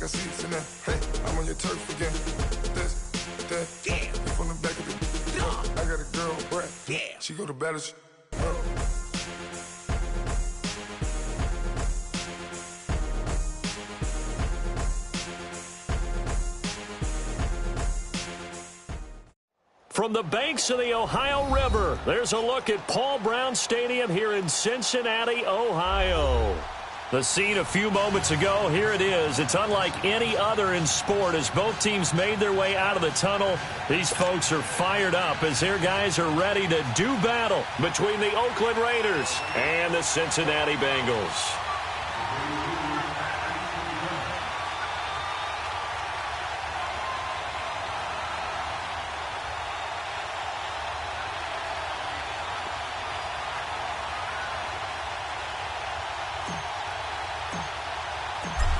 got seats in there. Hey, I'm on your turf again. This, that, yeah. From the back of the I got a girl, Brad. Yeah. She go to battle. From the banks of the Ohio River, there's a look at Paul Brown Stadium here in Cincinnati, Ohio. The scene a few moments ago, here it is. It's unlike any other in sport as both teams made their way out of the tunnel. These folks are fired up as their guys are ready to do battle between the Oakland Raiders and the Cincinnati Bengals.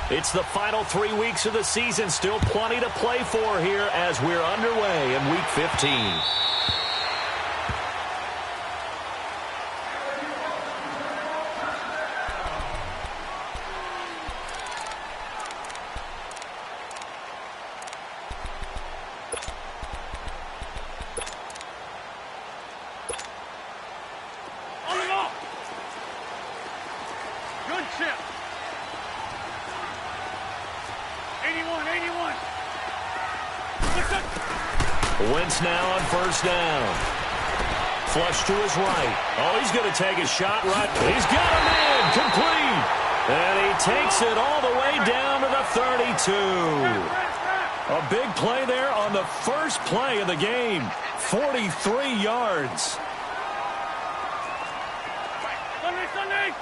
It's the final 3 weeks of the season. Still plenty to play for here as we're underway in Week 15. Good chip. 81. Wentz now on first down. Flush to his right. Oh, he's going to take a shot right. He's got him in. Complete. And he takes it all the way down to the 32. A big play there on the first play of the game. 43 yards. Sunday.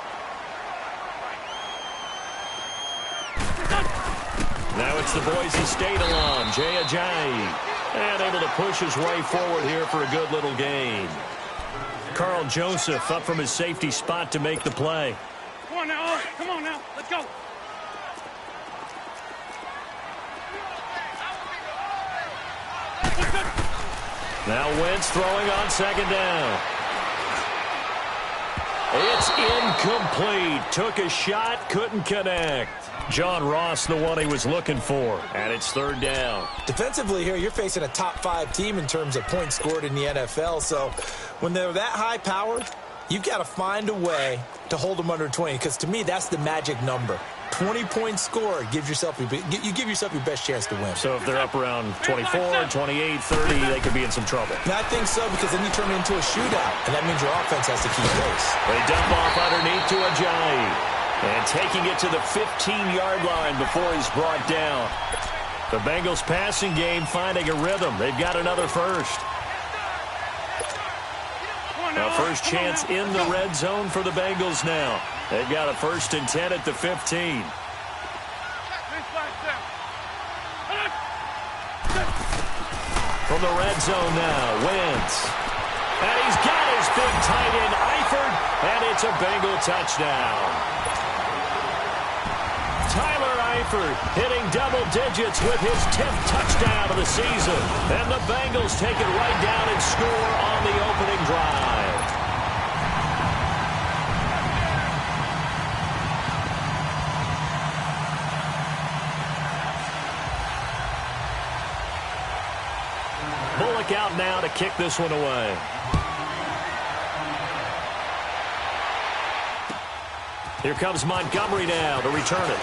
Now it's the Boise State alum, Jay Ajayi. And able to push his way forward here for a good little gain. Carl Joseph up from his safety spot to make the play. Come on now, come on now, let's go. Now Wentz throwing on second down. It's incomplete. Took a shot, couldn't connect. John Ross, the one he was looking for, and it's third down. Defensively here, you're facing a top-5 team in terms of points scored in the NFL, so when they're that high-powered, you've got to find a way to hold them under 20, because to me, that's the magic number. 20 points scored, you give yourself your best chance to win. So if they're up around 24, 28, 30, they could be in some trouble. And I think so, because then you turn it into a shootout, and that means your offense has to keep pace. They dump off underneath to Ajayi. And taking it to the 15-yard line before he's brought down. The Bengals passing game finding a rhythm. They've got another first. A first chance in the red zone for the Bengals now. They've got a 1st and 10 at the 15. From the red zone now, Wentz. And he's got his big tight end, Eifert, and it's a Bengal touchdown. Tyler Eifert hitting double digits with his 10th touchdown of the season. And the Bengals take it right down and score on the opening drive. Bullock out now to kick this one away. Here comes Montgomery now to return it.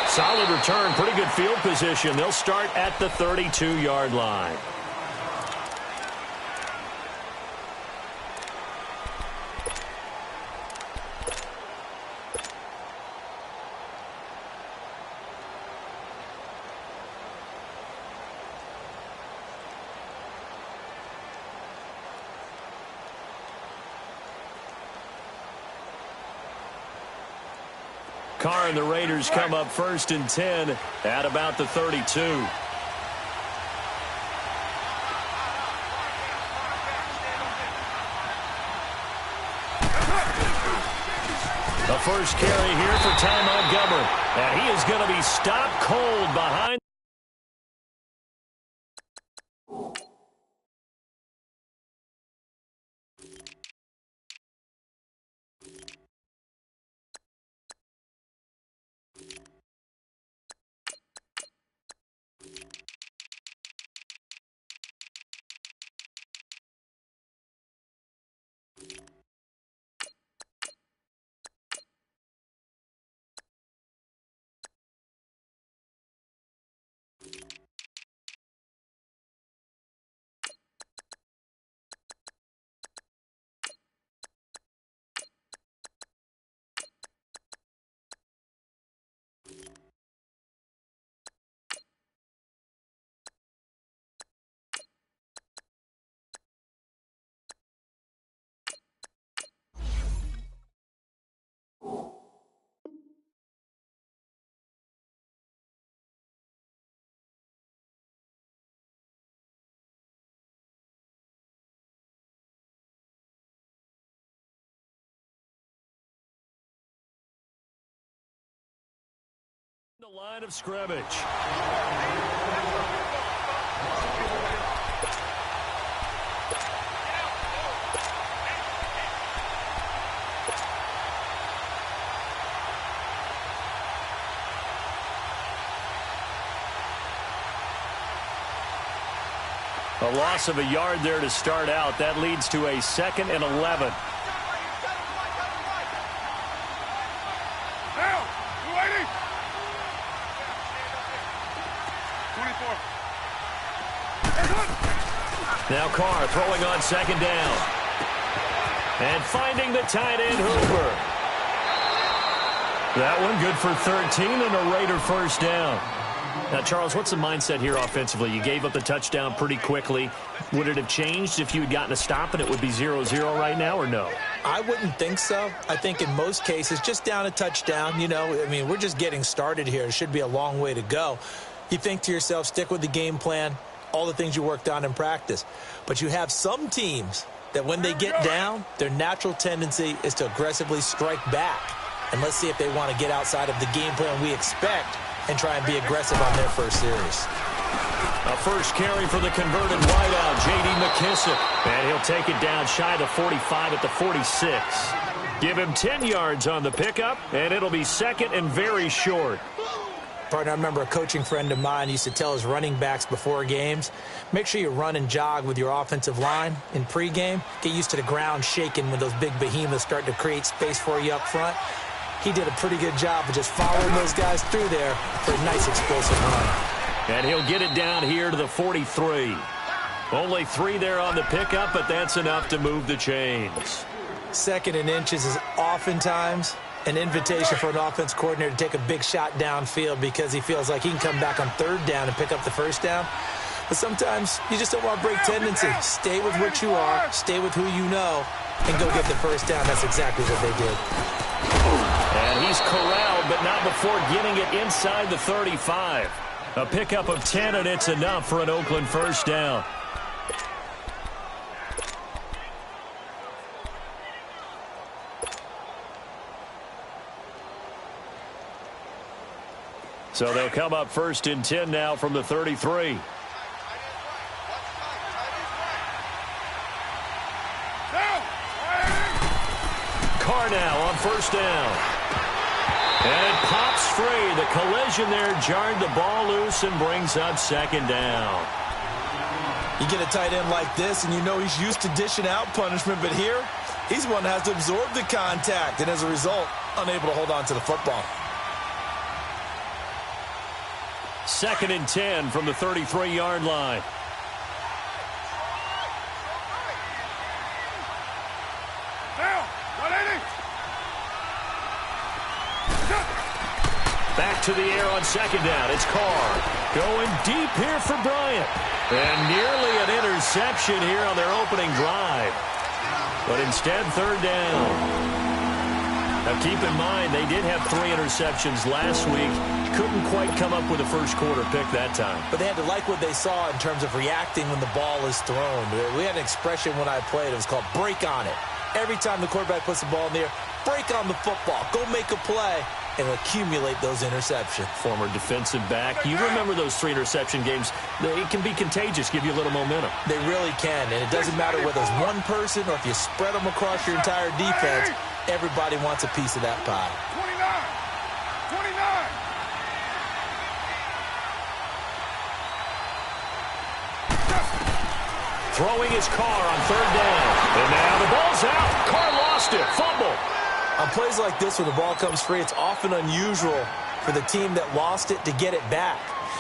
Solid return, pretty good field position. They'll start at the 32-yard line. Carr and the Raiders come up 1st and 10 at about the 32. The first carry here for Ty Montgomery. And he is going to be stopped cold behind. line of scrimmage. A loss of a yard there to start out. That leads to a 2nd and 11. Now Carr throwing on 2nd down. And finding the tight end Hoover. That one good for 13 and a Raider first down. Now, Charles, what's the mindset here offensively? You gave up the touchdown pretty quickly. Would it have changed if you had gotten a stop and it would be 0-0 right now, or no? I wouldn't think so. I think in most cases, just down a touchdown, we're just getting started here. It should be a long way to go. You think to yourself, stick with the game plan, all the things you worked on in practice. But you have some teams that when they get down, their natural tendency is to aggressively strike back. And let's see if they want to get outside of the game plan we expect and try and be aggressive on their first series. A first carry for the converted wideout, J.D. McKissick. And he'll take it down shy of the 45 at the 46. Give him 10 yards on the pickup, and it'll be 2nd and very short. Partner, I remember a coaching friend of mine used to tell his running backs before games, make sure you run and jog with your offensive line in pregame. Get used to the ground shaking when those big behemoths start to create space for you up front. He did a pretty good job of just following those guys through there for a nice explosive run. And he'll get it down here to the 43. Only 3 there on the pickup, but that's enough to move the chains. 2nd and inches is oftentimes an invitation for an offense coordinator to take a big shot downfield because he feels like he can come back on 3rd down and pick up the first down. But sometimes you just don't want to break tendency. Stay with what you are, stay with who you know, and go get the first down. That's exactly what they did. And he's corralled, but not before getting it inside the 35. A pickup of 10, and it's enough for an Oakland first down. So they'll come up 1st and 10 now from the 33. Carr now on 1st down. And it pops free. The collision there jarred the ball loose and brings up 2nd down. You get a tight end like this, and you know he's used to dishing out punishment, but here, he's one that has to absorb the contact, and as a result, unable to hold on to the football. 2nd and 10 from the 33-yard line. Back to the air on 2nd down. It's Carr going deep here for Bryant. And nearly an interception here on their opening drive. But instead, 3rd down. Now keep in mind, they did have 3 interceptions last week. Couldn't quite come up with a first quarter pick that time. But they had to like what they saw in terms of reacting when the ball is thrown. We had an expression when I played. It was called break on it. Every time the quarterback puts the ball in the air, break on the football. Go make a play and accumulate those interceptions. Former defensive back. You remember those 3 interception games. It can be contagious, give you a little momentum. They really can, and it doesn't matter whether it's one person or if you spread them across your entire defense. Everybody wants a piece of that pie. 29. Throwing his Carr on 3rd down. And now the ball's out. Carr lost it. Fumble. On plays like this, when the ball comes free, it's often unusual for the team that lost it to get it back.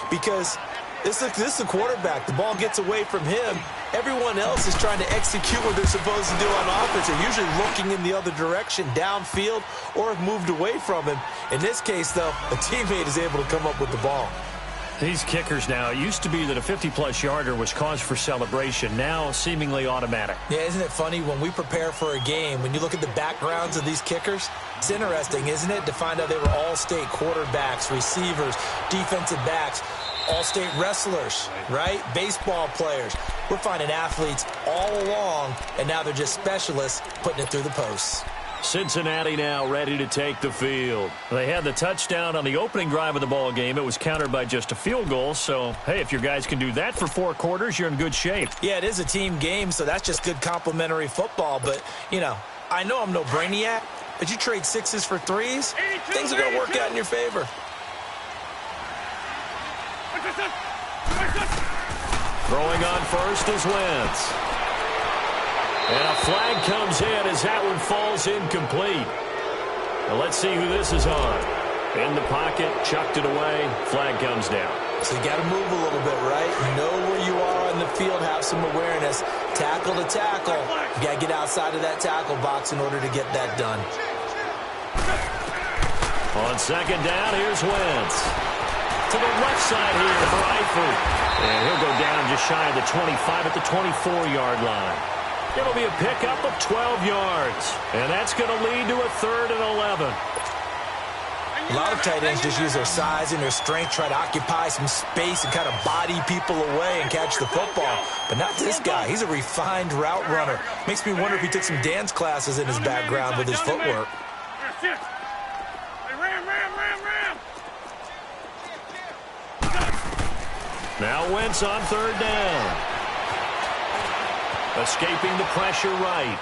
Because this is the quarterback. The ball gets away from him. Everyone else is trying to execute what they're supposed to do on offense. They're usually looking in the other direction, downfield, or have moved away from him. In this case, though, a teammate is able to come up with the ball. These kickers now, it used to be that a 50-plus yarder was cause for celebration. Now, seemingly automatic. Yeah, isn't it funny when we prepare for a game, when you look at the backgrounds of these kickers, it's interesting, isn't it, to find out they were all-state quarterbacks, receivers, defensive backs, all-state wrestlers, right? Baseball players. We're finding athletes all along, and now they're just specialists putting it through the posts. Cincinnati now ready to take the field. They had the touchdown on the opening drive of the ball game. It was countered by just a field goal. So, hey, if your guys can do that for 4 quarters, you're in good shape. Yeah, it is a team game, so that's just good complimentary football. But, you know, I know I'm no brainiac, but you trade 6s for 3s, things are going to work out in your favor. Throwing on first is Wentz. And a flag comes in as that one falls incomplete. Now let's see who this is on. In the pocket, chucked it away, flag comes down. So you got to move a little bit, right? Know where you are on the field, have some awareness. Tackle to tackle. You got to get outside of that tackle box in order to get that done. On second down, here's Wentz. To the left side here for Eifert. And he'll go down just shy of the 25 at the 24-yard line. It'll be a pickup of 12 yards. And that's going to lead to a 3rd and 11. A lot of tight ends just use their size and their strength, try to occupy some space and kind of body people away and catch the football. But not this guy. He's a refined route runner. Makes me wonder if he took some dance classes in his background with his footwork. Now Wentz on 3rd down. Escaping the pressure right.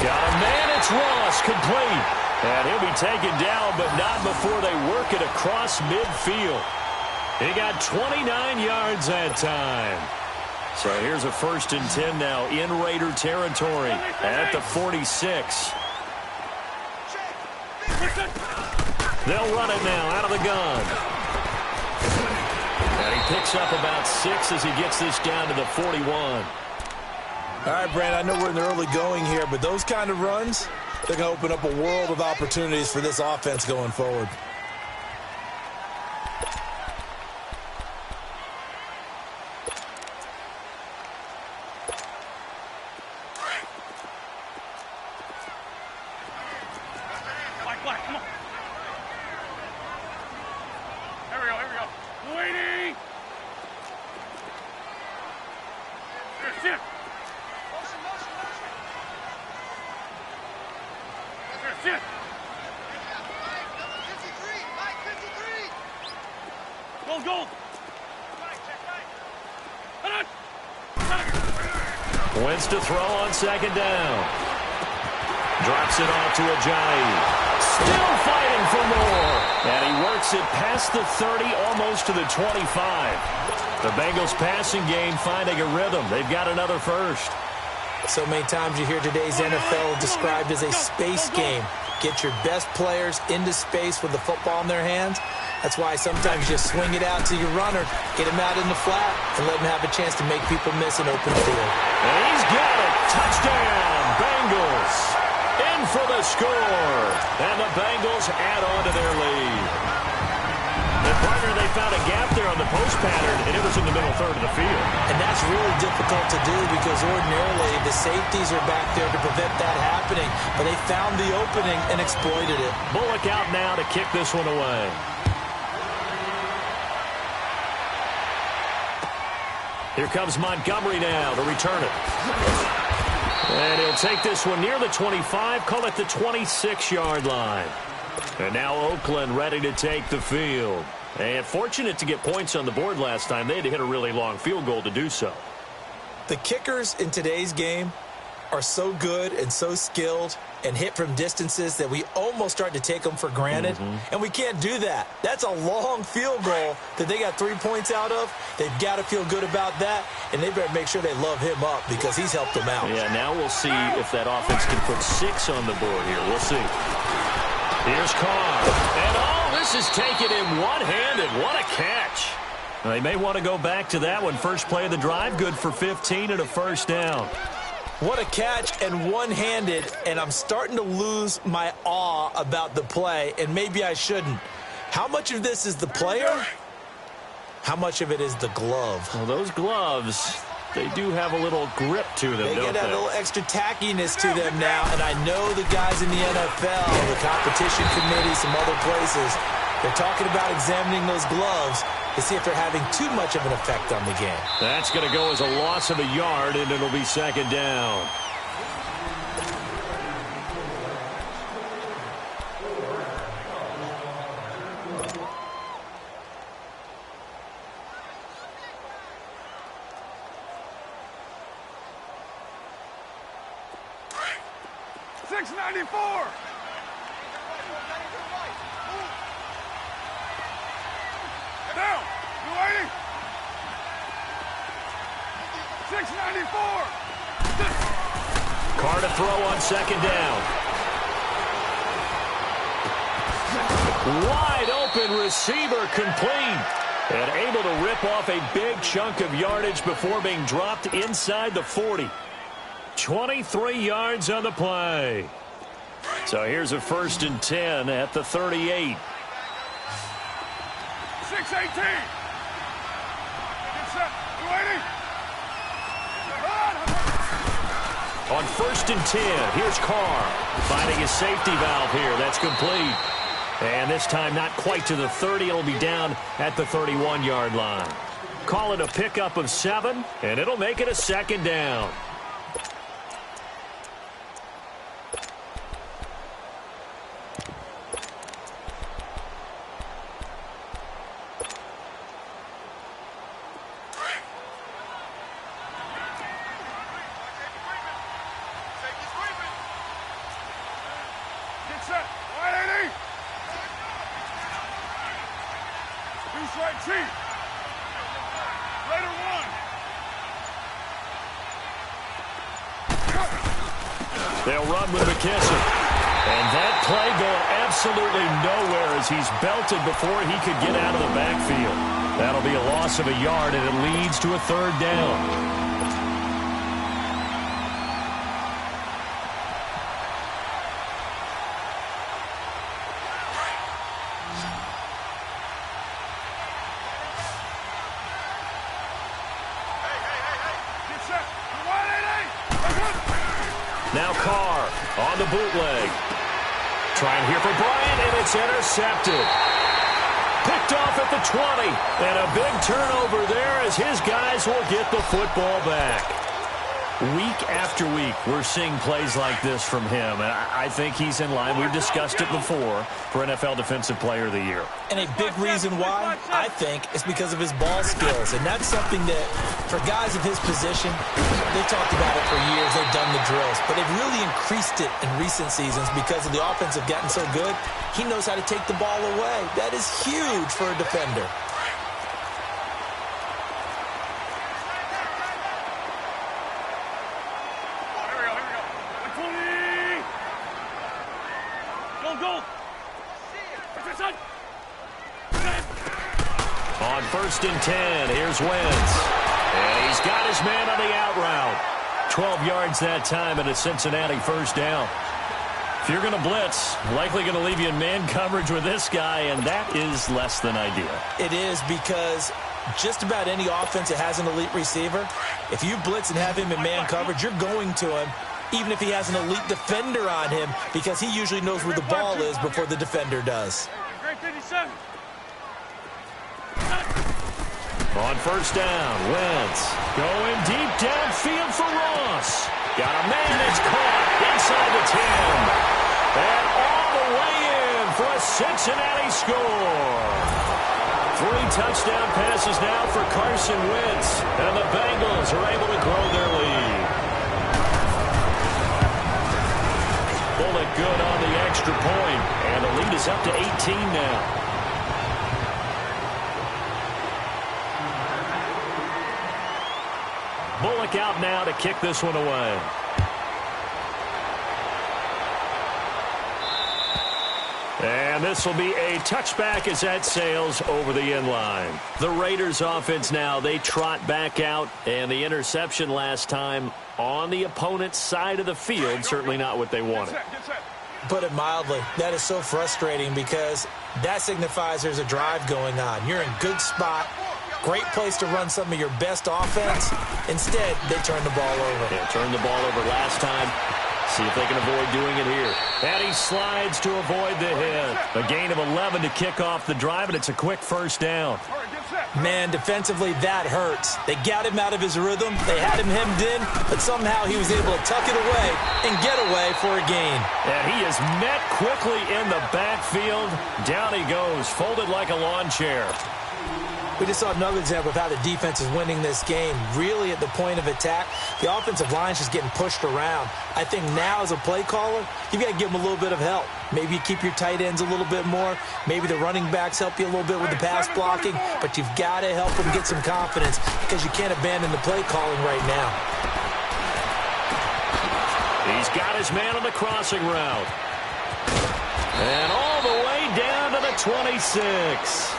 Got a man, it's Ross, complete. And he'll be taken down, but not before they work it across midfield. He got 29 yards that time. So here's a 1st and 10 now in Raider territory at the 46. They'll run it now out of the gun. And he picks up about 6 as he gets this down to the 41. All right, Brand, I know we're in the early going here, but those kind of runs, they're going to open up a world of opportunities for this offense going forward. Black, come on. Here we go. Waiting. Here's Chip. Here's Chip. 53. Gold. Wentz to throw on 2nd down. Drops it off to Ajayi. Still fighting for more. And he works it past the 30, almost to the 25. The Bengals passing game finding a rhythm. They've got another 1st. So many times you hear today's NFL described as a space game. Get your best players into space with the football in their hands. That's why sometimes you just swing it out to your runner, get him out in the flat, and let him have a chance to make people miss an open field. And he's got it. Touchdown, Bengals. In for the score. And the Bengals add on to their lead. And partner, they found a gap there on the post pattern, and it was in the middle 3rd of the field. And that's really difficult to do because ordinarily the safeties are back there to prevent that happening. But they found the opening and exploited it. Bullock out now to kick this one away. Here comes Montgomery now to return it. And he'll take this one near the 25, call it the 26-yard line. And now Oakland ready to take the field. And fortunate to get points on the board last time. They had to hit a really long field goal to do so. The kickers in today's game are so good and so skilled and hit from distances that we almost start to take them for granted. And we can't do that. That's a long field goal that they got 3 points out of. They've got to feel good about that, and they better make sure they love him up because he's helped them out. Yeah, now we'll see if that offense can put 6 on the board here. We'll see. Here's Carr. And this is taken in one-handed. What a catch. They may want to go back to that one. First play of the drive, good for 15 and a 1st down. What a catch and one-handed, and I'm starting to lose my awe about the play, and maybe I shouldn't. How much of this is the player? How much of it is the glove? Well, those gloves, they do have a little grip to them, They don't get they? a little extra tackiness to them now, and I know the guys in the NFL, the competition committee, some other places, they're talking about examining those gloves to see if they're having too much of an effect on the game. That's going to go as a loss of a yard, and it'll be 2nd down. 694. Down. 280. 694. Carr to throw on second down. Wide open receiver complete. And able to rip off a big chunk of yardage before being dropped inside the 40. 23 yards on the play. So here's a 1st and 10 at the 38. 618. Get set. 280. On 1st and 10, here's Carr finding his safety valve here. That's complete. And this time not quite to the 30. It'll be down at the 31-yard line. Call it a pickup of 7, and it'll make it a 2nd down. Get set. 180. Deuce right cheek. Raider 1. They'll run with McKissick. And that play going absolutely nowhere as he's belted before he could get out of the backfield. That'll be a loss of a yard, and it leads to a 3rd down. Now Carr on the bootleg. Trying here for Bryant, and it's intercepted. Picked off at the 20. And a big turnover there as his guys will get the football back. Week after week, we're seeing plays like this from him. And I think he's in line. We've discussed it before for NFL Defensive Player of the Year. And a big reason why, I think, is because of his ball skills. And that's something that, for guys of his position, they've talked about it for years. They've done the drills. But they've really increased it in recent seasons because of the offense have gotten so good. He knows how to take the ball away. That is huge for a defender. On 1st and 10, here's Wentz. And he's got his man on the out route. 12 yards that time and a Cincinnati 1st down. If you're going to blitz, likely going to leave you in man coverage with this guy, and that is less than ideal. It is because just about any offense that has an elite receiver, if you blitz and have him in man coverage, you're going to him, even if he has an elite defender on him, because he usually knows where the ball is before the defender does. Great 57. On 1st down, Wentz going deep downfield for Ross. Got a man that's caught inside the 10. And all the way in for a Cincinnati score. 3 touchdown passes now for Carson Wentz. And the Bengals are able to grow their lead. Bullock good on the extra point. And the lead is up to 18 now. Bullock out now to kick this one away. And this will be a touchback as that sails over the end line. The Raiders offense now, they trot back out, and the interception last time on the opponent's side of the field, certainly not what they wanted. Put it mildly, that is so frustrating because that signifies there's a drive going on. You're in good spot. Great place to run some of your best offense. Instead, they turn the ball over. Yeah, turned the ball over last time. See if they can avoid doing it here. And he slides to avoid the hit. A gain of 11 to kick off the drive, and it's a quick 1st down. Man, defensively, that hurts. They got him out of his rhythm. They had him hemmed in, but somehow he was able to tuck it away and get away for a gain. And he is met quickly in the backfield. Down he goes, folded like a lawn chair. We just saw another example of how the defense is winning this game. Really at the point of attack, the offensive line is just getting pushed around. I think now as a play caller, you've got to give them a little bit of help. Maybe you keep your tight ends a little bit more. Maybe the running backs help you a little bit with the pass blocking. But you've got to help them get some confidence because you can't abandon the play calling right now. He's got his man on the crossing route. And all the way down to the 26.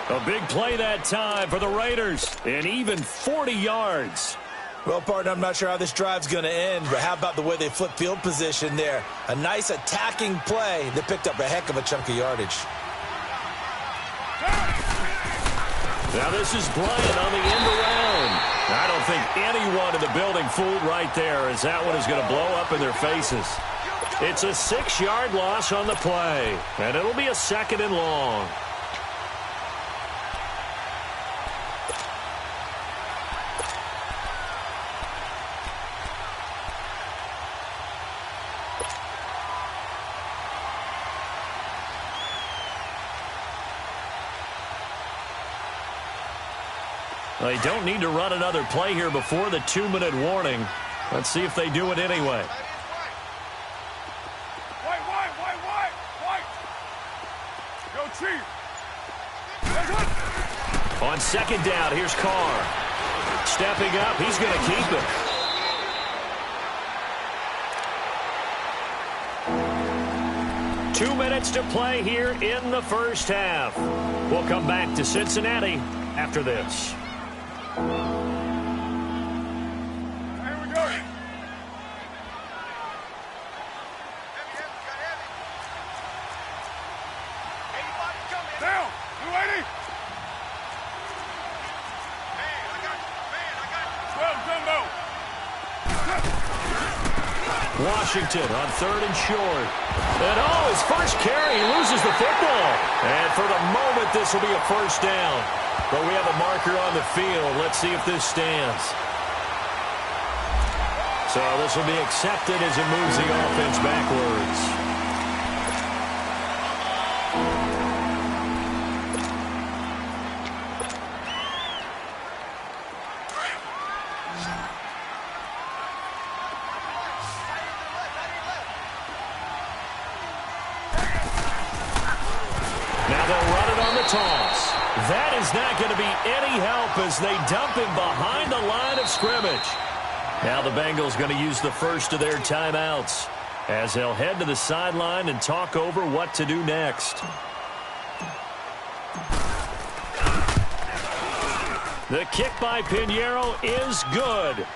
A big play that time for the Raiders, and even 40 yards. Well, partner, I'm not sure how this drive's going to end, but how about the way they flip field position there? A nice attacking play that picked up a heck of a chunk of yardage. Now this is Bryant on the end around. I don't think anyone in the building fooled right there, as that one is going to blow up in their faces. It's a 6-yard loss on the play, and it'll be a 2nd and long. They don't need to run another play here before the 2-minute warning. Let's see if they do it anyway. White. Yo, Chief. On 2nd down, here's Carr. Stepping up, he's going to keep it. 2 minutes to play here in the first half. We'll come back to Cincinnati after this. Here we go. Down. 280. Man, I got you. 12 jumbo. Washington on 3rd and short. And his first carry, he loses the football. And for the moment, this will be a first down. But we have a marker on the field. Let's see if this stands. So this will be accepted as it moves the offense backwards. Now they'll run it on the toss. That is not going to be any help as they dump him behind the line of scrimmage. Now the Bengals going to use the first of their timeouts as they'll head to the sideline and talk over what to do next. The kick by Pinheiro is good.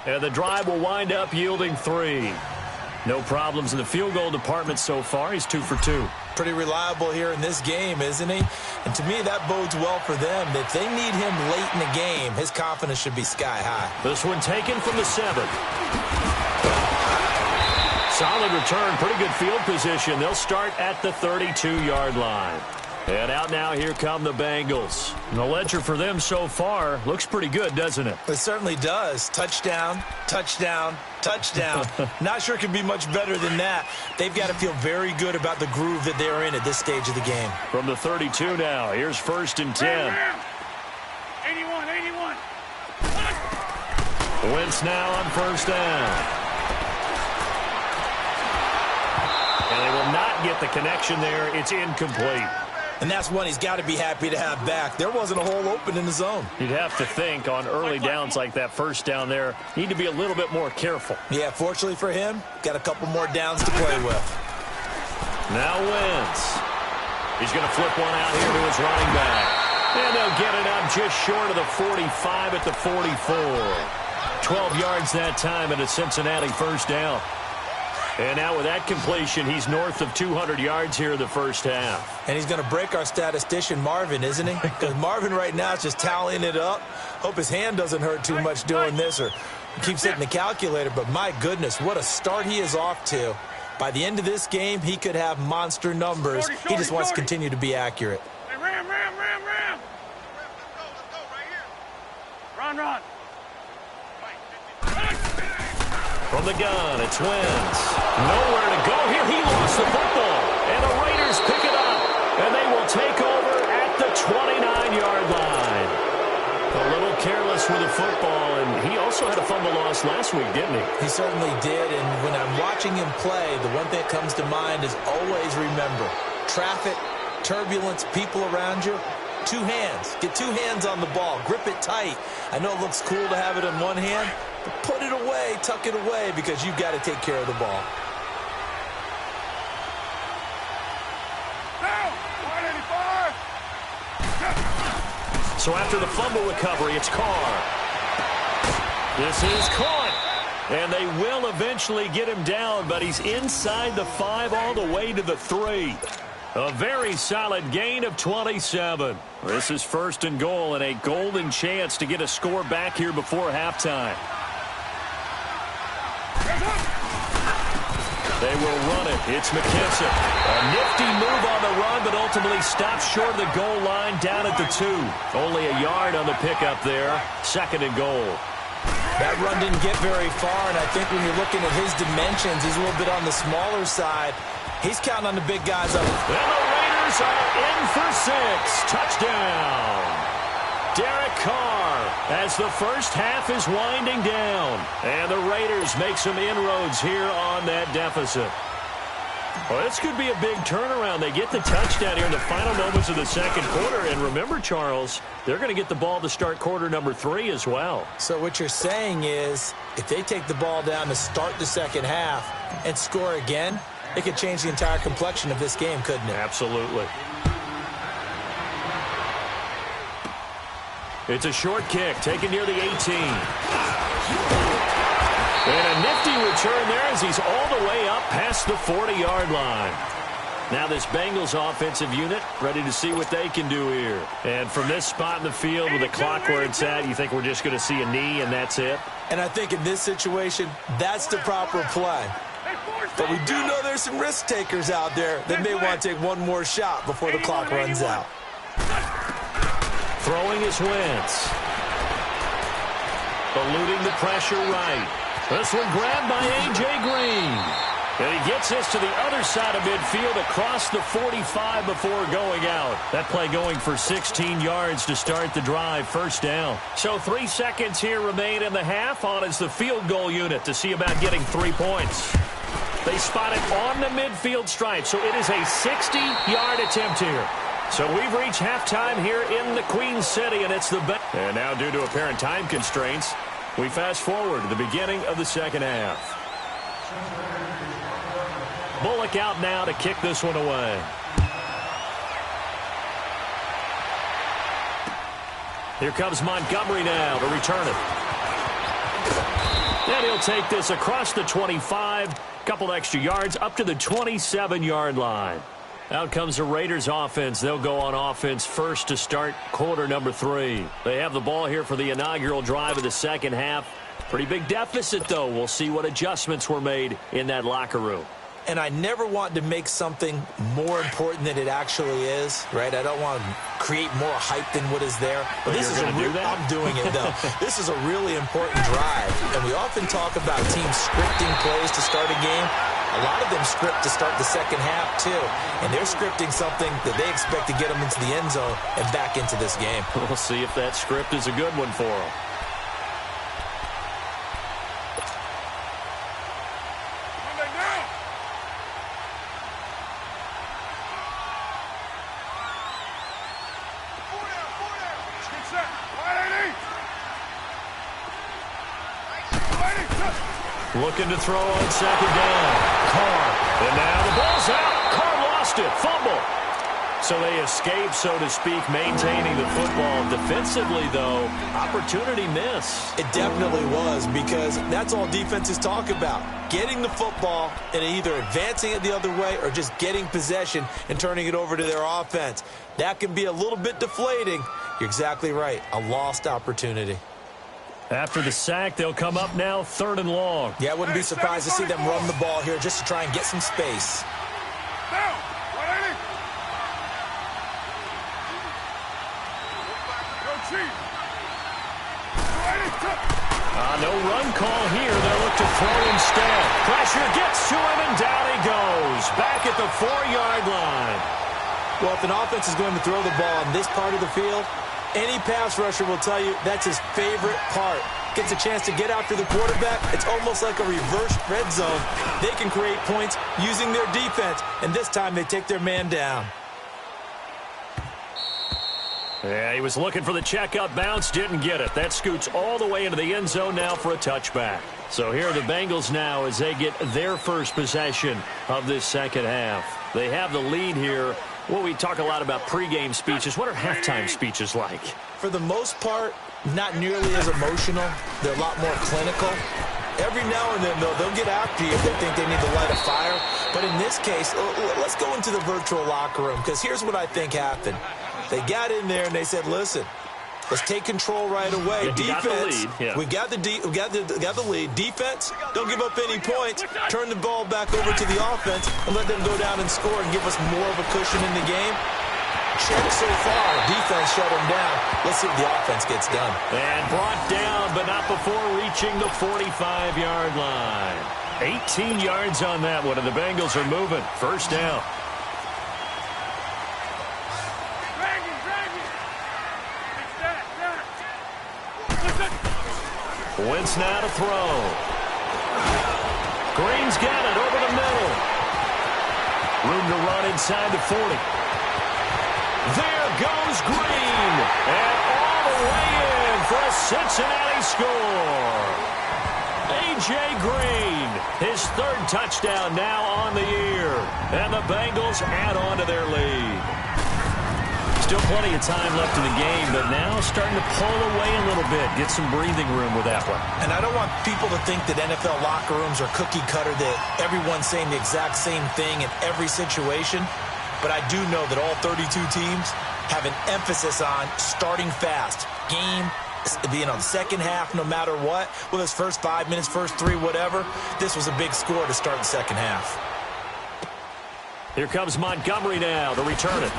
And the drive will wind up yielding 3. No problems in the field goal department so far. He's 2 for 2. Pretty reliable here in this game, isn't he? And to me, that bodes well for them. If they need him late in the game, his confidence should be sky high. This one taken from the 7. Solid return, pretty good field position. They'll start at the 32-yard line. And out now, here come the Bengals. The ledger for them so far looks pretty good, doesn't it? It certainly does. Touchdown, touchdown, touchdown. Not sure it can be much better than that. They've got to feel very good about the groove that they're in at this stage of the game. From the 32 now, here's 1st and 10. 81. Wentz now on 1st down. And they will not get the connection there. It's incomplete. And that's one he's got to be happy to have back. There wasn't a hole open in the zone. You'd have to think on early downs like that 1st down there, need to be a little bit more careful. Yeah, fortunately for him, got a couple more downs to play with. Now Wentz. He's going to flip one out here to his running back. And they'll get it up just short of the 45 at the 44. 12 yards that time and a Cincinnati 1st down. And now with that completion, he's north of 200 yards here in the first half. And he's going to break our statistician, Marvin, isn't he? Because Marvin right now is just tallying it up. Hope his hand doesn't hurt too much doing this or keeps hitting the calculator. But my goodness, what a start he is off to. By the end of this game, he could have monster numbers. He just wants to continue to be accurate. Hey, ram. Let's go right here. Run. From the gun, it's Wentz. Nowhere to go here. He lost the football. And the Raiders pick it up. And they will take over at the 29-yard line. loss with the football, and he also had a fumble loss last week, didn't he? He certainly did, and when I'm watching him play, the one thing that comes to mind is always remember, traffic, turbulence, people around you, two hands. Get two hands on the ball. Grip it tight. I know it looks cool to have it in one hand, but put it away, tuck it away, because you've got to take care of the ball. So after the fumble recovery, it's Carr. This is caught. And they will eventually get him down, but he's inside the 5 all the way to the 3. A very solid gain of 27. This is 1st and goal and a golden chance to get a score back here before halftime. They will run it. It's McKissick. A nifty move on the run, but ultimately stops short of the goal line down at the 2. Only a yard on the pickup there. 2nd and goal. That run didn't get very far, and I think when you're looking at his dimensions, he's a little bit on the smaller side. He's counting on the big guys up. And the Raiders are in for 6. Touchdown. Derek Carr as the first half is winding down. And the Raiders make some inroads here on that deficit. Well, this could be a big turnaround. They get the touchdown here in the final moments of the second quarter. And remember, Charles, they're going to get the ball to start quarter number 3 as well. So what you're saying is if they take the ball down to start the second half and score again, it could change the entire complexion of this game, couldn't it? Absolutely. It's a short kick taken near the 18. And a nifty return there as he's all the way up past the 40-yard line. Now this Bengals offensive unit ready to see what they can do here. And from this spot in the field with the clock where it's at, you think we're just going to see a knee and that's it? And I think in this situation, that's the proper play. But we do know there's some risk takers out there that may want to take one more shot before the clock runs out. Throwing is Wentz. Eluding the pressure right. This one grabbed by A.J. Green. And he gets this to the other side of midfield across the 45 before going out. That play going for 16 yards to start the drive. First down. So 3 seconds here remain in the half. On is the field goal unit to see about getting 3 points. They spot it on the midfield stripe, so it is a 60-yard attempt here. So we've reached halftime here in the Queen City, and it's the best. And now, due to apparent time constraints, we fast forward to the beginning of the second half. Bullock out now to kick this one away. Here comes Montgomery now to return it. And he'll take this across the 25. Couple extra yards up to the 27-yard line. Out comes the Raiders offense. They'll go on offense first to start quarter number 3. They have the ball here for the inaugural drive of the second half. Pretty big deficit, though. We'll see what adjustments were made in that locker room. And I never want to make something more important than it actually is, right? I don't want to create more hype than what is there. But this is I'm doing it, though. This is a really important drive. And we often talk about teams scripting plays to start a game. A lot of them script to start the second half, too. And they're scripting something that they expect to get them into the end zone and back into this game. We'll see if that script is a good one for them. Looking to throw on second down. Carr. And now the ball's out. Carr lost it. Fumble. So they escape, so to speak, maintaining the football. Defensively, though, opportunity miss. It definitely was, because that's all defenses talk about. Getting the football and either advancing it the other way or just getting possession and turning it over to their offense. That can be a little bit deflating. You're exactly right. A lost opportunity. After the sack, they'll come up now 3rd and long. Yeah, I wouldn't be surprised to see them run the ball here just to try and get some space. No run call here. They'll look to throw instead. Pressure gets to him, and down he goes. Back at the 4-yard line. Well, if an offense is going to throw the ball on this part of the field, Any pass rusher will tell you that's his favorite part. Gets a chance to get after the quarterback. It's almost like a reverse red zone. They can create points using their defense, and this time they take their man down. Yeah, he was looking for the checkup bounce, didn't get it. That scoots all the way into the end zone now for a touchback. So here are the Bengals now as they get their first possession of this second half. They have the lead here. Well, we talk a lot about pregame speeches. What are halftime speeches like? For the most part, not nearly as emotional. They're a lot more clinical. Every now and then, though, they'll get after you if they think they need to light a fire. But in this case, let's go into the virtual locker room, because here's what I think happened. They got in there and they said, listen, let's take control right away. Defense, we got the lead. Defense, don't give up any points. Turn the ball back over to the offense and let them go down and score and give us more of a cushion in the game. Check so far. Defense shut them down. Let's see if the offense gets done. And brought down, but not before reaching the 45-yard line. 18 yards on that one, and the Bengals are moving. First down. Wentz now to throw. Green's got it over the middle. Room to run inside the 40. There goes Green. And all the way in for a Cincinnati score. A.J. Green, his third touchdown now on the year. And the Bengals add on to their lead. Still plenty of time left in the game, but now starting to pull away a little bit. Get some breathing room with that one. And I don't want people to think that NFL locker rooms are cookie cutter, that everyone's saying the exact same thing in every situation. But I do know that all 32 teams have an emphasis on starting fast. Game, the second half, no matter what. Well, his first 5 minutes, first 3, whatever. This was a big score to start the second half. Here comes Montgomery now to return it.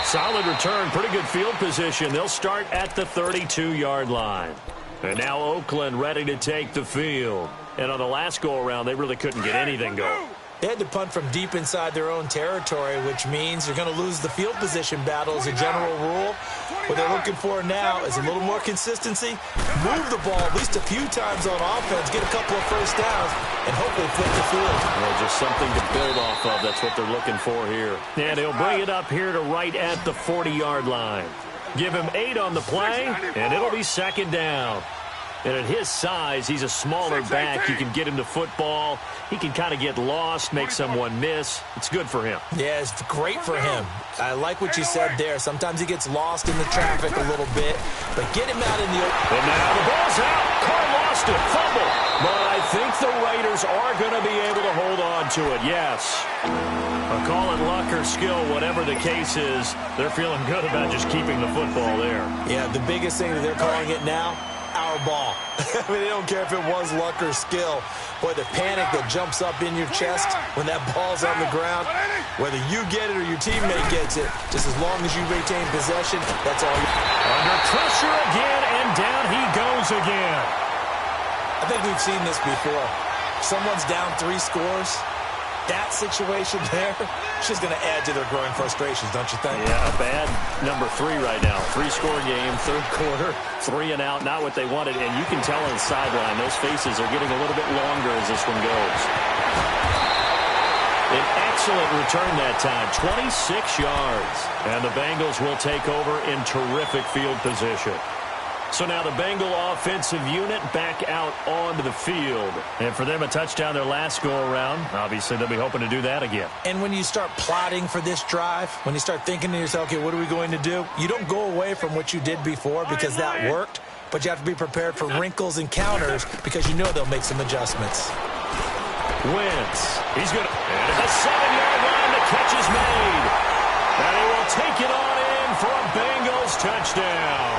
Solid return, pretty good field position. They'll start at the 32-yard line. And now Oakland ready to take the field. And on the last go-around, they really couldn't get anything going. They had to punt from deep inside their own territory, which means you're going to lose the field position battle as a general rule. What they're looking for now is a little more consistency, move the ball at least a few times on offense, get a couple of first downs, and hopefully flip the field. Well, just something to build off of. That's what they're looking for here. And he'll bring it up here to right at the 40-yard line. Give him 8 on the play, and it'll be second down. And at his size, he's a smaller back. You can get him to football. He can kind of get lost, make someone miss. It's good for him. Yeah, it's great for him. I like what you said there. Sometimes he gets lost in the traffic a little bit, but get him out in the open. And now the ball's out. Carr lost it. Fumble. But I think the Raiders are going to be able to hold on to it, yes. Call it luck or skill, whatever the case is, they're feeling good about just keeping the football there. Yeah, the biggest thing that they're calling it now, our ball. I mean, they don't care if it was luck or skill. Boy, the panic that jumps up in your chest when that ball's on the ground, whether you get it or your teammate gets it, just as long as you retain possession, that's all you... Under pressure again, and down he goes again. I think we've seen this before. Someone's down 3 scores. That situation there, it's just going to add to their growing frustrations, don't you think? Yeah, a bad number 3 right now. 3-score game, third quarter, 3 and out, not what they wanted. And you can tell on the sideline, those faces are getting a little bit longer as this one goes. An excellent return that time, 26 yards. And the Bengals will take over in terrific field position. So now the Bengal offensive unit back out onto the field. And for them, a touchdown their last go-around. Obviously, they'll be hoping to do that again. And when you start plotting for this drive, when you start thinking to yourself, okay, what are we going to do? You don't go away from what you did before because that worked, but you have to be prepared for wrinkles and counters because you know they'll make some adjustments. Wentz. He's going to... And at the 7-yard line, the catch is made. And he will take it on in for a Bengals touchdown.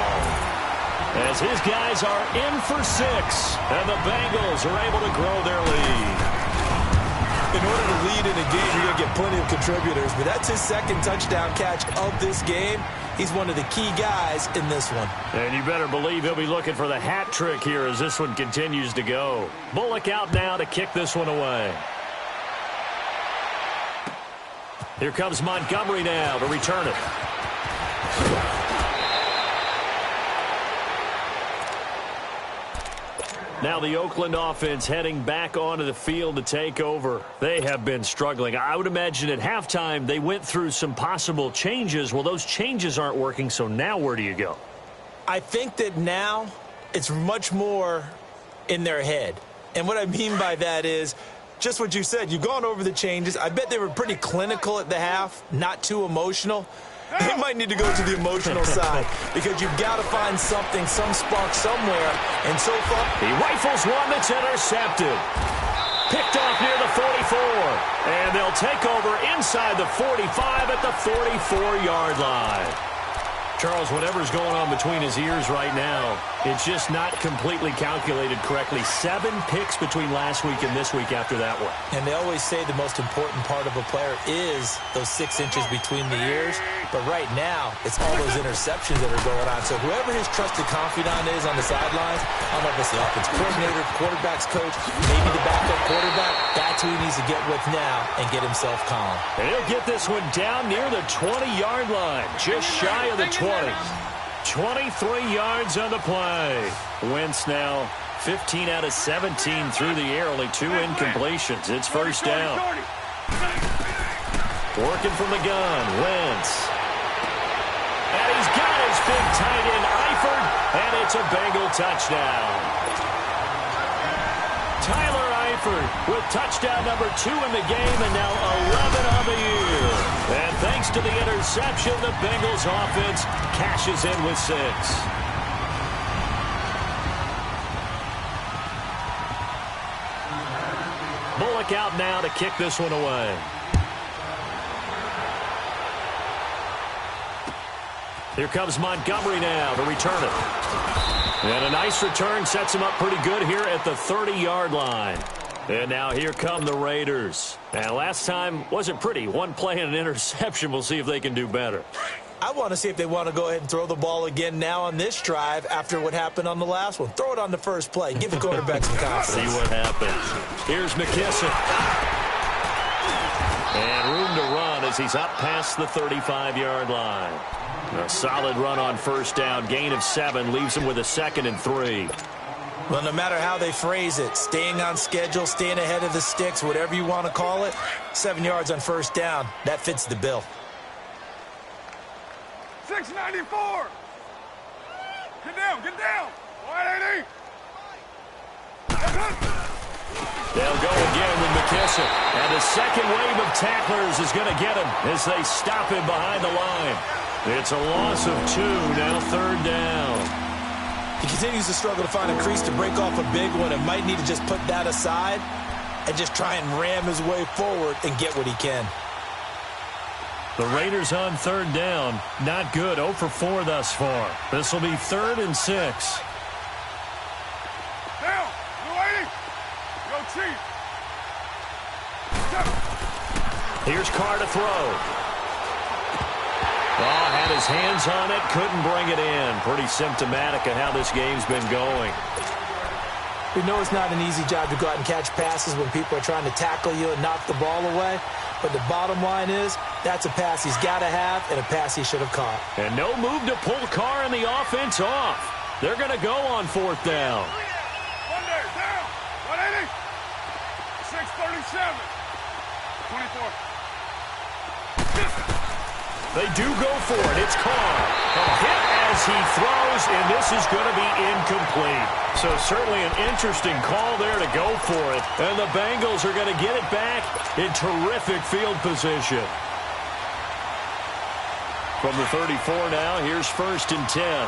As his guys are in for 6, and the Bengals are able to grow their lead. In order to lead in a game, you're going to get plenty of contributors, but that's his second touchdown catch of this game. He's one of the key guys in this one. And you better believe he'll be looking for the hat trick here as this one continues to go. Bullock out now to kick this one away. Here comes Montgomery now to return it. Now the Oakland offense heading back onto the field to take over. They have been struggling. I would imagine at halftime they went through some possible changes. Well, those changes aren't working, so now where do you go? I think that now it's much more in their head. And what I mean by that is just what you said. You've gone over the changes. I bet they were pretty clinical at the half, not too emotional. They might need to go to the emotional side because you've got to find something, some spark somewhere. And so far, he rifles one that's intercepted. Picked off near the 44. And they'll take over inside the 45 at the 44-yard line. Charles, whatever's going on between his ears right now, it's just not completely calculated correctly. 7 picks between last week and this week after that one. And they always say the most important part of a player is those 6 inches between the ears. But right now, it's all those interceptions that are going on. So whoever his trusted confidant is on the sidelines, I don't know if it's the offense coordinator, quarterback's coach, maybe the backup quarterback, that's who he needs to get with now and get himself calm. And he'll get this one down near the 20-yard line, just shy of the 20. 23 yards on the play. Wentz now 15 out of 17 through the air, only 2 incompletions. It's first down. Working from the gun, Wentz. And he's got his big tight end, Eifert, and it's a Bengal touchdown. Tyler Eifert with touchdown number 2 in the game and now 11 on the year. And thanks to the interception, the Bengals offense cashes in with 6. Bullock out now to kick this one away. Here comes Montgomery now to return it. And a nice return sets him up pretty good here at the 30-yard line. And now here come the Raiders. And last time wasn't pretty. One play and an interception. We'll see if they can do better. I want to see if they want to go ahead and throw the ball again now on this drive after what happened on the last one. Throw it on the first play. Give the quarterback some confidence. See what happens. Here's McKissick. And room to run as he's up past the 35-yard line. A solid run on first down. Gain of 7 leaves him with a 2nd and 3. Well, no matter how they phrase it, staying on schedule, staying ahead of the sticks, whatever you want to call it, 7 yards on first down, that fits the bill. 694. Get down, get down. 180. They'll go again with McKissick. And the second wave of tacklers is going to get him as they stop him behind the line. It's a loss of 2, now 3rd down. He continues to struggle to find a crease to break off a big one and might need to just put that aside and just try and ram his way forward and get what he can. The Raiders on 3rd down. Not good. 0 for 4 thus far. This will be 3rd and 6. Down. 280. Go Chief. Here's Carr to throw. Oh, had his hands on it, couldn't bring it in. Pretty symptomatic of how this game's been going. We know it's not an easy job to go out and catch passes when people are trying to tackle you and knock the ball away. But the bottom line is, that's a pass he's got to have and a pass he should have caught. And no move to pull Carr and the offense off. They're going to go on 4th down. One there, down. 180. 637. 24. They do go for it. It's Carr. A hit as he throws, and this is going to be incomplete. So certainly an interesting call there to go for it. And the Bengals are going to get it back in terrific field position. From the 34 now, here's 1st and 10.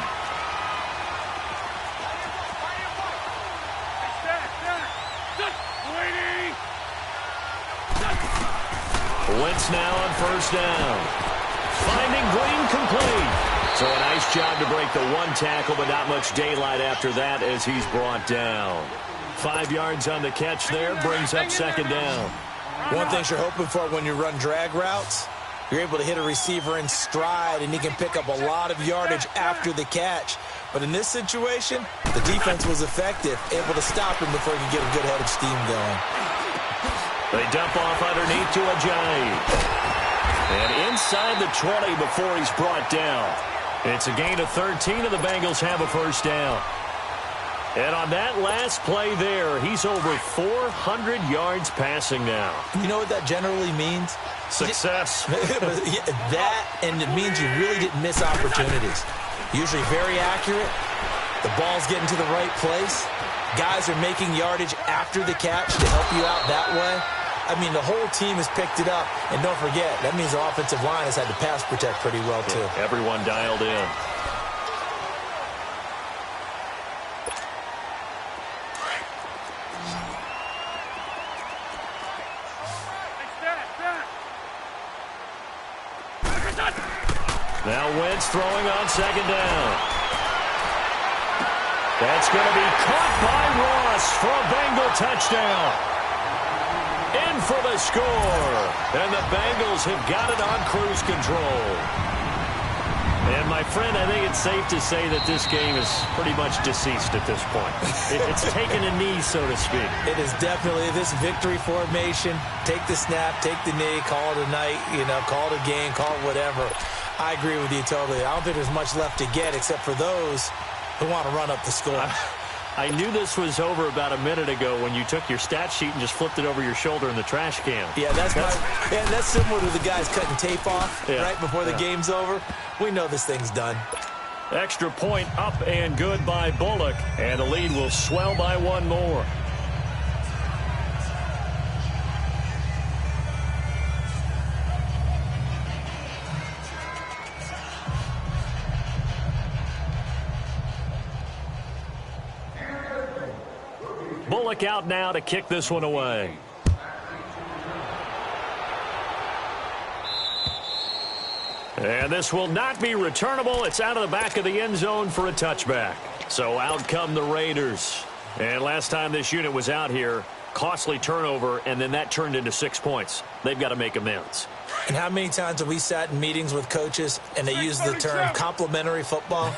Wentz now on 1st down. Finding Green complete. So a nice job to break the 1 tackle, but not much daylight after that as he's brought down. 5 yards on the catch there, brings up 2nd down. One thing you're hoping for when you run drag routes, you're able to hit a receiver in stride, and he can pick up a lot of yardage after the catch. But in this situation, the defense was effective, able to stop him before he could get a good head of steam going. They dump off underneath to Ajayi. And inside the 20 before he's brought down. It's a gain of 13, and the Bengals have a first down. And on that last play there, he's over 400 yards passing now. You know what that generally means? Success. That, and it means you really didn't miss opportunities. Usually very accurate. The ball's getting to the right place. Guys are making yardage after the catch to help you out that way. I mean, the whole team has picked it up. And don't forget, that means the offensive line has had to pass protect pretty well, too. Yeah, everyone dialed in. Now Wentz throwing on second down. That's going to be caught by Ross for a Bengal touchdown. In for the score. And the Bengals have got it on cruise control. And, my friend, I think it's safe to say that this game is pretty much deceased at this point. It's taken a knee, so to speak. It is definitely this victory formation. Take the snap, take the knee, call it a night, call it a game, call it whatever. I agree with you totally. I don't think there's much left to get except for those who want to run up the score. I knew this was over about a minute ago when you took your stat sheet and just flipped it over your shoulder in the trash can. Yeah, that's similar to the guys cutting tape off right before the game's over. We know this thing's done. Extra point up and good by Bullock, and the lead will swell by one more. Bullock out now to kick this one away. And this will not be returnable. It's out of the back of the end zone for a touchback. So out come the Raiders. And last time this unit was out here, costly turnover, and then that turned into 6 points. They've got to make amends. And how many times have we sat in meetings with coaches and they use the term complementary football?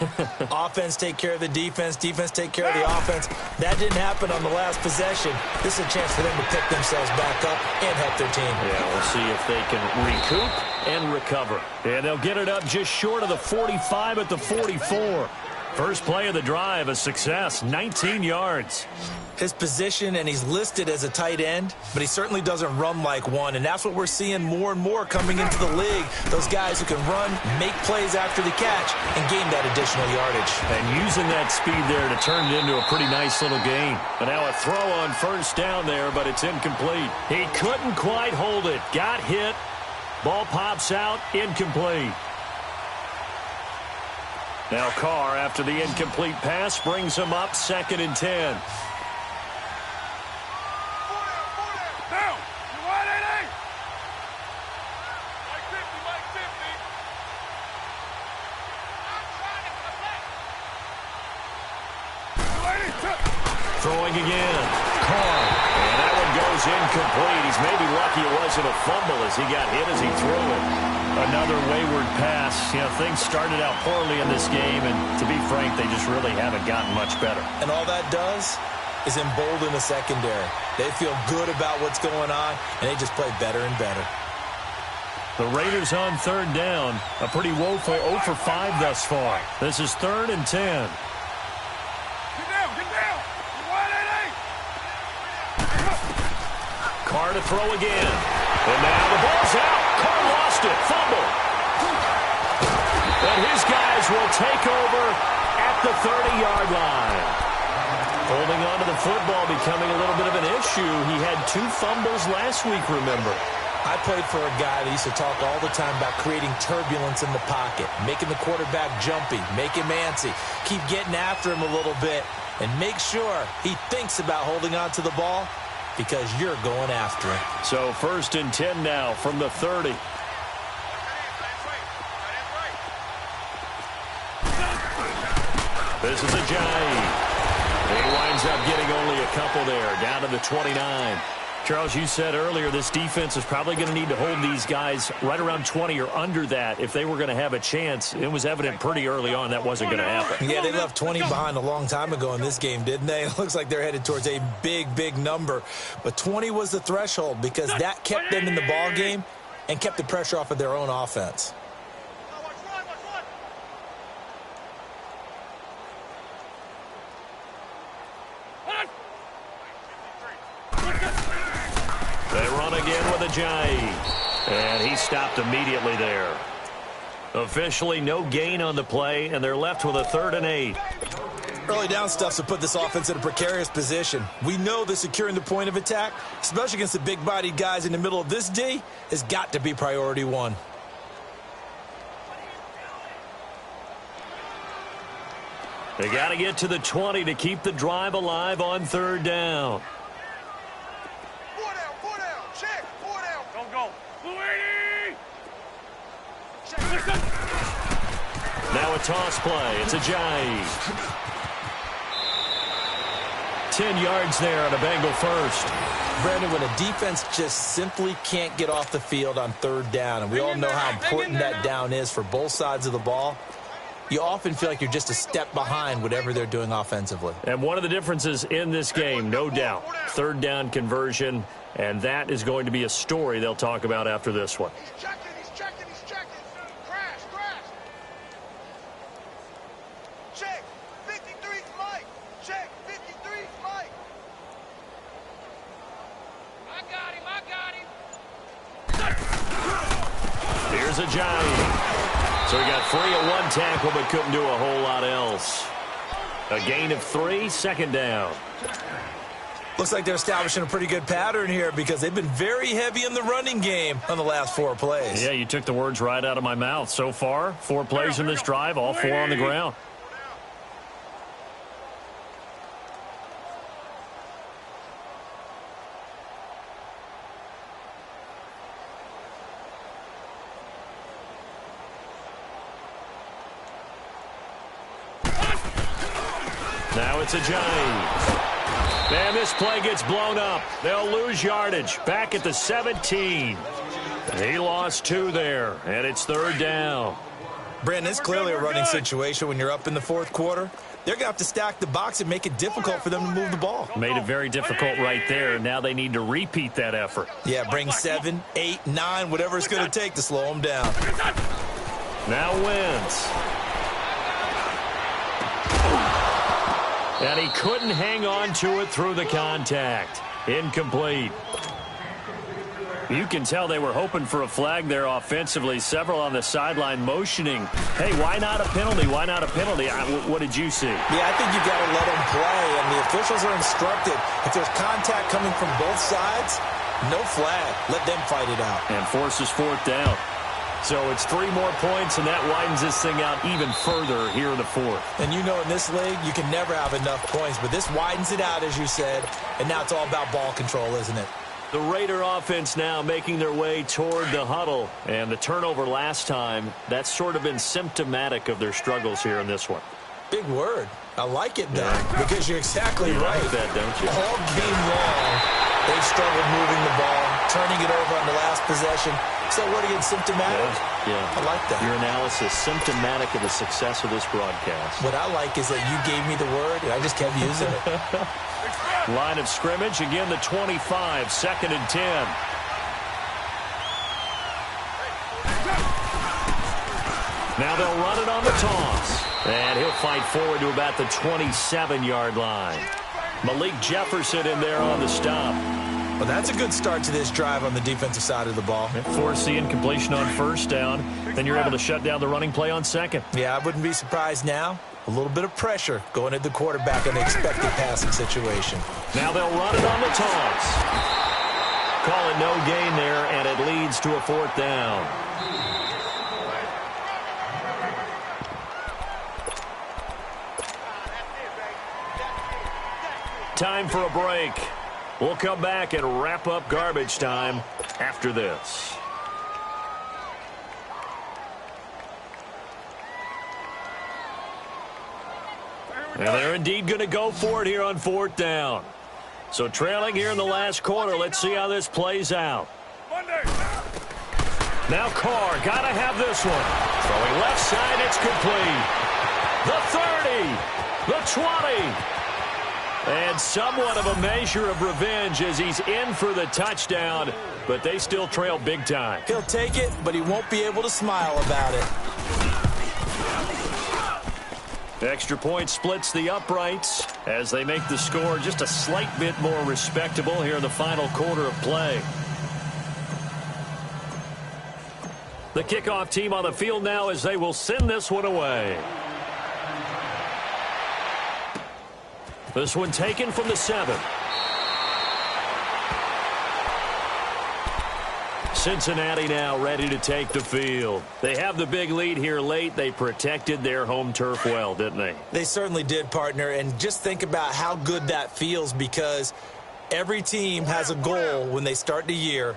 Offense take care of the defense, defense take care of the offense. That didn't happen on the last possession. This is a chance for them to pick themselves back up and help their team. Yeah, we'll see if they can recoup and recover. And they'll get it up just short of the 45 at the 44. First play of the drive, a success, 19 yards. His position, and he's listed as a tight end, but he certainly doesn't run like one, and that's what we're seeing more and more coming into the league. Those guys who can run, make plays after the catch, and gain that additional yardage. And using that speed there to turn it into a pretty nice little gain. But now a throw on first down there, but it's incomplete. He couldn't quite hold it. Got hit. Ball pops out, incomplete. Now Carr, after the incomplete pass, brings him up 2nd and 10. Throwing again. Carr. And that one goes incomplete. He's maybe lucky it wasn't a fumble as he got hit as he threw it. Another wayward pass. Things started out poorly in this game, and to be frank, they just really haven't gotten much better. And all that does is embolden the secondary. They feel good about what's going on, and they just play better and better. The Raiders on 3rd down. A pretty woeful 0 for 5 thus far. This is 3rd and 10. Carr to throw again. And now the ball's out. Carr lost it. Fumble. And his guys will take over at the 30-yard line. Holding on to the football becoming a little bit of an issue. He had 2 fumbles last week, remember. I played for a guy that used to talk all the time about creating turbulence in the pocket, making the quarterback jumpy, make him antsy, keep getting after him a little bit, and make sure he thinks about holding on to the ball because you're going after him. So 1st and 10 now from the 30. This is Ajayi. He winds up getting only a couple there, down to the 29. Charles, you said earlier this defense is probably going to need to hold these guys right around 20 or under that if they were going to have a chance. It was evident pretty early on that wasn't going to happen. Yeah, they left 20 behind a long time ago in this game, didn't they? It looks like they're headed towards a big, big number. But 20 was the threshold because that kept them in the ball game and kept the pressure off of their own offense. Ajayi. And he stopped immediately there. Officially no gain on the play, and they're left with a 3rd and 8. Early down stuff to put this offense in a precarious position. We know that securing the point of attack, especially against the big-bodied guys in the middle of this D, has got to be priority 1. They got to get to the 20 to keep the drive alive on 3rd down. 4 down, check, 4 down. Don't go. 280. Check. Now a toss play. It's Ajayi. 10 yards there on a Bengal first. Brandon, when a defense just simply can't get off the field on 3rd down, and we all know how important that down is for both sides of the ball, you often feel like you're just a step behind whatever they're doing offensively. And one of the differences in this game, no doubt, 3rd down conversion, and that is going to be a story they'll talk about after this one. He's checking. Crash. Check. 53's Mike. Check. 53's Mike. I got him. Here's Ajayi. So he got free at 1 tackle, but couldn't do a whole lot else. A gain of 3, 2nd down. Looks like they're establishing a pretty good pattern here because they've been very heavy in the running game on the last 4 plays. Yeah, you took the words right out of my mouth. So far, 4 plays in this drive, all 4 on the ground. Now it's Ajayi. And this play gets blown up. They'll lose yardage. Back at the 17. He lost 2 there, and it's 3rd down. Brandon, it's clearly a running situation when you're up in the 4th quarter. They're going to have to stack the box and make it difficult for them to move the ball. Made it very difficult right there. Now they need to repeat that effort. Yeah, bring 7, 8, 9, whatever it's going to take to slow them down. Now wins. And he couldn't hang on to it through the contact. Incomplete. You can tell they were hoping for a flag there offensively. Several on the sideline motioning. Hey, why not a penalty? Why not a penalty? What did you see? Yeah, I think you got to let them play, and the officials are instructed. If there's contact coming from both sides, no flag. Let them fight it out. And forces 4th down. So it's 3 more points, and that widens this thing out even further here in the 4th. And you know in this league, you can never have enough points, but this widens it out, as you said, and now it's all about ball control, isn't it? The Raider offense now making their way toward the huddle, and the turnover last time, that's sort of been symptomatic of their struggles here in this one. Big word. I like it, though, because you're exactly right. You like that, don't you? All game long, they've struggled moving the ball, turning it over on the last possession. So what again, symptomatic? Yeah. I like that. Your analysis, symptomatic of the success of this broadcast. What I like is that you gave me the word, and I just kept using it. Line of scrimmage, again the 25, 2nd and 10. Now they'll run it on the toss. And he'll fight forward to about the 27-yard line. Malik Jefferson in there on the stop. Well, that's a good start to this drive on the defensive side of the ball. Force the incompletion on 1st down. Then you're able to shut down the running play on 2nd. Yeah, I wouldn't be surprised now. A little bit of pressure going at the quarterback in the expected passing situation. Now they'll run it on the toss. Call it no gain there, and it leads to a 4th down. Time for a break. We'll come back and wrap up garbage time after this. And they're indeed going to go for it here on 4th down. So trailing here in the last quarter. Let's see how this plays out. Now Carr, got to have this one. Throwing left side, it's complete. The 30, the 20. And somewhat of a measure of revenge as he's in for the touchdown, but they still trail big time. He'll take it, but he won't be able to smile about it. Extra point splits the uprights as they make the score just a slight bit more respectable here in the final quarter of play. The kickoff team on the field now as they will send this one away. This one taken from the 7. Cincinnati now ready to take the field. They have the big lead here late. They protected their home turf well, didn't they? They certainly did, partner. And just think about how good that feels, because every team has a goal when they start the year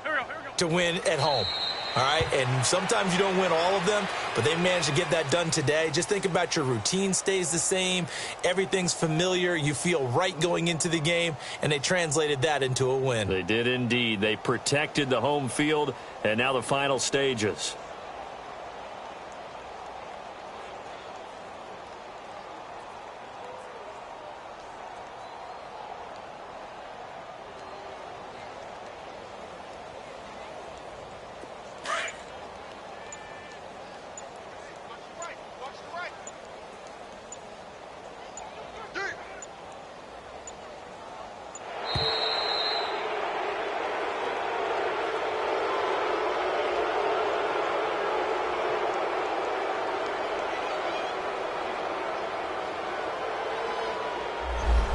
to win at home. All right, and sometimes you don't win all of them, but they managed to get that done today. Just think about your routine stays the same. Everything's familiar. You feel right going into the game, and they translated that into a win. They did indeed. They protected the home field, and now the final stages.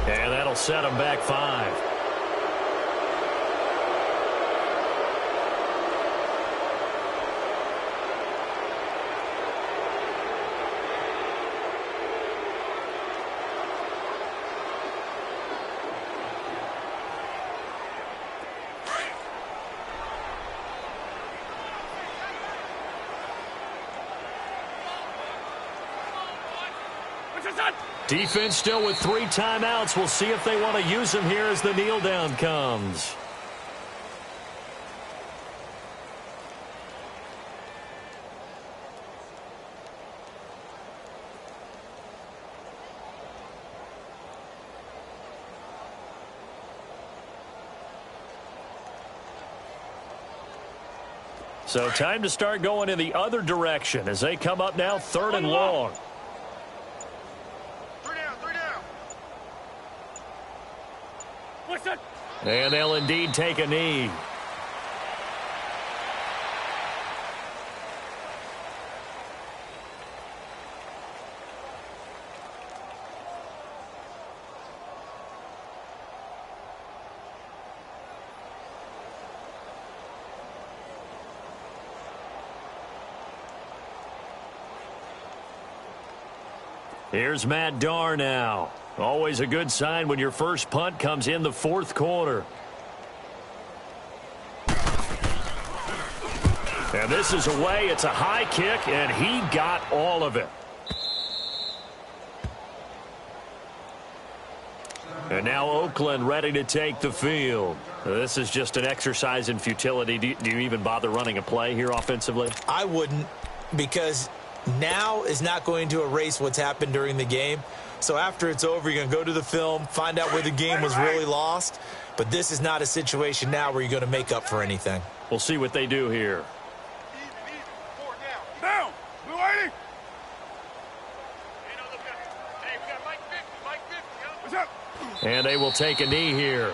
And that'll set them back 5. Defense still with 3 timeouts. We'll see if they want to use them here as the kneel down comes. So time to start going in the other direction as they come up now 3rd and long. And they'll indeed take a knee. Here's Matt Darr now. Always a good sign when your first punt comes in the 4th quarter. And this is away. It's a high kick, and he got all of it. And now Oakland ready to take the field. This is just an exercise in futility. Do you even bother running a play here offensively? I wouldn't, because now is not going to erase what's happened during the game. So after it's over, you're going to go to the film, find out where the game was really lost. But this is not a situation now where you're going to make up for anything. We'll see what they do here. Down. Blue 80. What's up? And they will take a knee here.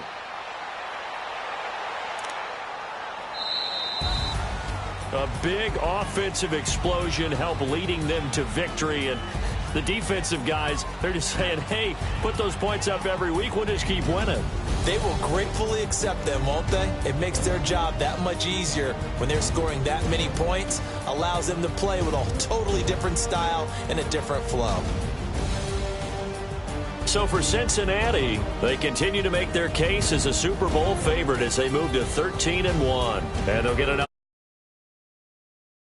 A big offensive explosion helped leading them to victory. And the defensive guys, they're just saying, hey, put those points up every week. We'll just keep winning. They will gratefully accept them, won't they? It makes their job that much easier when they're scoring that many points. Allows them to play with a totally different style and a different flow. So for Cincinnati, they continue to make their case as a Super Bowl favorite as they move to 13-1. And they'll get an